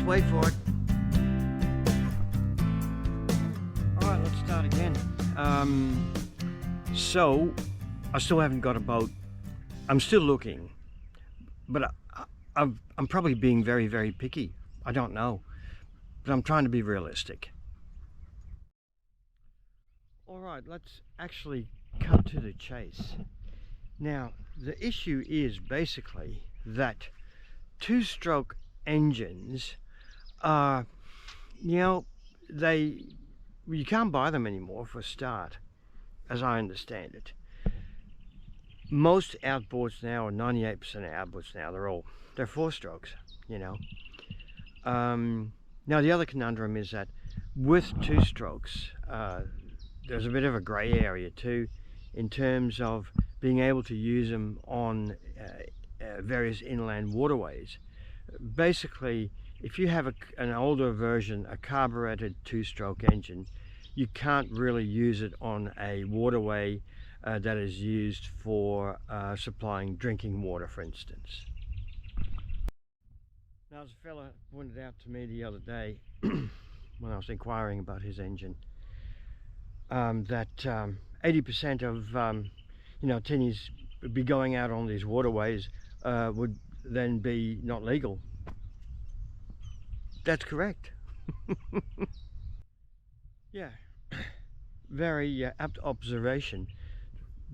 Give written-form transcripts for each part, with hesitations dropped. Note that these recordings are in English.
wait for it. Alright, let's start again. So, I still haven't got a boat. I'm still looking, but I'm probably being very, very picky. I don't know, but I'm trying to be realistic. Alright, let's actually cut to the chase. Now, the issue is basically that two-stroke engines are, you can't buy them anymore for a start, as I understand it. Most outboards now, or 98% of outboards now, they're four-strokes, Now the other conundrum is that with two-strokes, there's a bit of a grey area too, in terms of being able to use them on various inland waterways. Basically, if you have an older version, a carbureted two-stroke engine, you can't really use it on a waterway that is used for supplying drinking water, for instance. Now, as a fella pointed out to me the other day when I was inquiring about his engine, that 80% of tinnies would be going out on these waterways would then be not legal. That's correct. Yeah, very apt observation.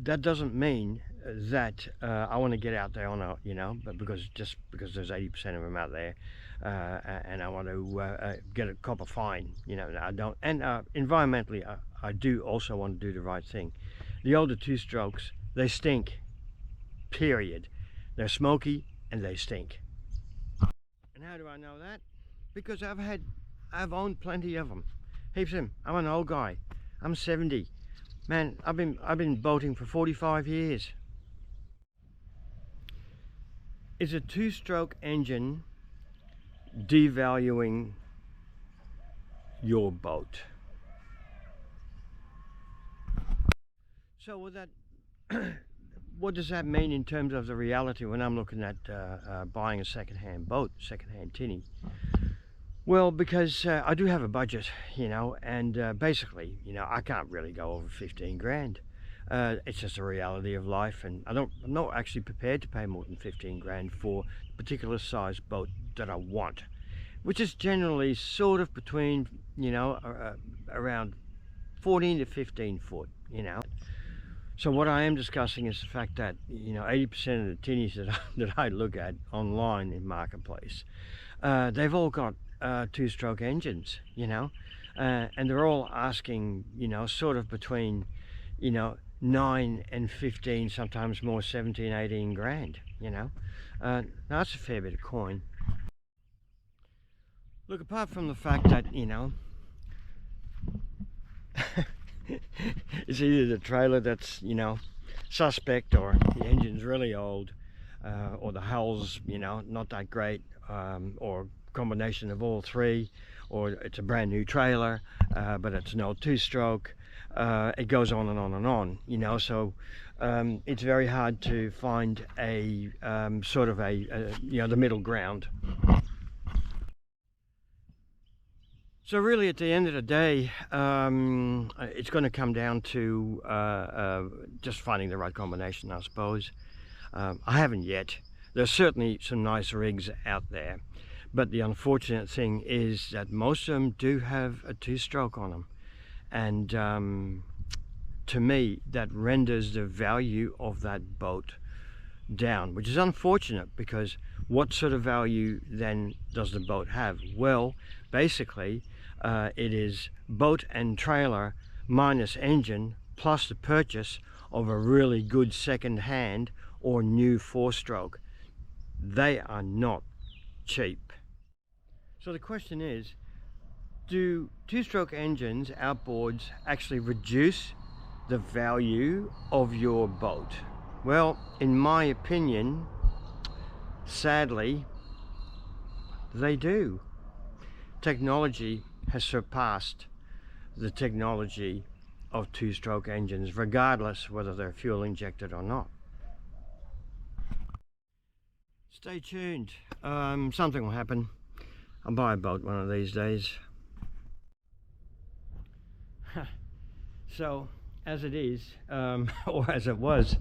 That doesn't mean that I want to get out there on a, but because there's 80% of them out there, and I want to get a cop a fine, I don't. And environmentally, I do also want to do the right thing. The older two-strokes, they stink. Period. They're smoky and they stink. And how do I know that? Because I've owned plenty of them. Heaps of them. I'm an old guy. I'm 70. Man, I've been boating for 45 years. Is a two-stroke engine devaluing your boat? So with that, what does that mean in terms of the reality when I'm looking at buying a second-hand boat, second-hand tinny? Well, because I do have a budget, and basically, I can't really go over 15 grand. It's just a reality of life, and I'm not actually prepared to pay more than 15 grand for the particular size boat that I want, which is generally sort of between, around 14 to 15 foot, So what I am discussing is the fact that 80% of the tinnies that I look at online in marketplace, they've all got two-stroke engines, and they're all asking, sort of between, 9 and 15, sometimes more 17, 18 grand, Now that's a fair bit of coin. Look, apart from the fact that, it's either the trailer that's, suspect, or the engine's really old, or the hull's, not that great, or combination of all three, or it's a brand new trailer, but it's an old two-stroke. It goes on and on and on, so it's very hard to find a sort of the middle ground. So really, at the end of the day, it's going to come down to just finding the right combination, I suppose. I haven't yet. There's certainly some nice rigs out there, but the unfortunate thing is that most of them do have a two-stroke on them, and to me, that renders the value of that boat down, which is unfortunate, because what sort of value then does the boat have? Well, basically, it is boat and trailer minus engine plus the purchase of a really good second-hand or new four-stroke. They are not cheap. So the question is, do two-stroke engines, outboards, actually reduce the value of your boat? Well, in my opinion, sadly, they do. Technology has surpassed the technology of two-stroke engines, regardless whether they're fuel injected or not. Stay tuned. Something will happen. I'll buy a boat one of these days. So, as it is, or as it was,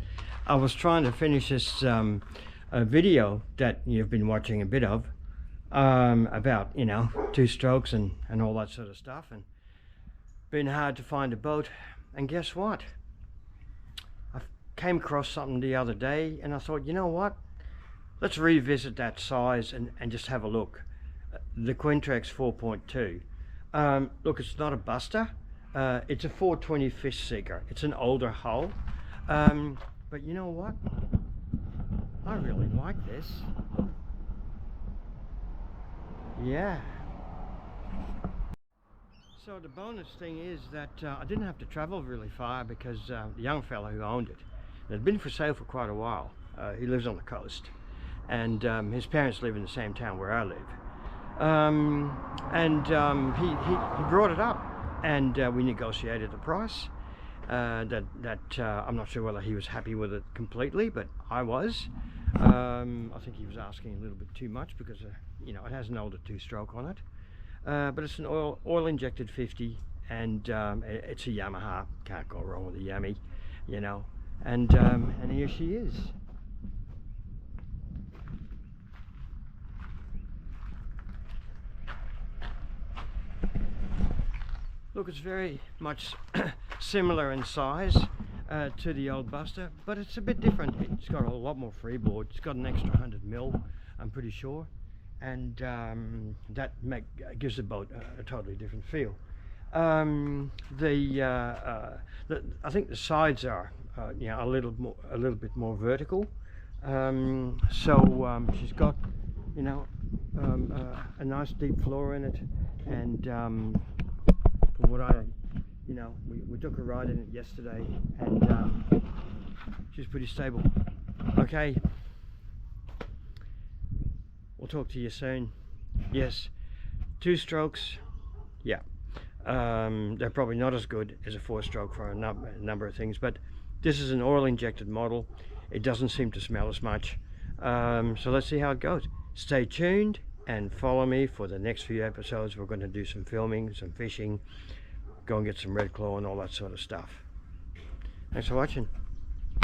I was trying to finish this a video that you've been watching a bit of, about, you know, two strokes and all that sort of stuff, and been hard to find a boat. And guess what? I came across something the other day and I thought, you know what? Let's revisit that size and just have a look. The Quintrex 4.2. Look, it's not a buster. It's a 420 fish seeker. It's an older hull. But you know what? I really like this. Yeah. So the bonus thing is that I didn't have to travel really far because the young fella who owned it, it had been for sale for quite a while. He lives on the coast, and his parents live in the same town where I live. He brought it up, and we negotiated the price. I'm not sure whether he was happy with it completely, but I was. I think he was asking a little bit too much because you know, it has an older two-stroke on it. But it's an oil injected 50, and it's a Yamaha. Can't go wrong with a Yami, you know. And here she is. Look, it's very much similar in size to the old Buster, but it's a bit different. It's got a lot more freeboard. It's got an extra 100 mil, I'm pretty sure. And that gives the boat a totally different feel. I think the sides are, you know, a little bit more vertical. She's got, you know, a nice deep floor in it, and from what you know, we took a ride in it yesterday, and she's pretty stable. Okay. We'll talk to you soon. Yes, two strokes, yeah. They're probably not as good as a four-stroke for a number of things, but this is an oil-injected model. It doesn't seem to smell as much. So let's see how it goes. Stay tuned and follow me for the next few episodes. We're going to do some filming, some fishing, go and get some red claw and all that sort of stuff. Thanks for watching.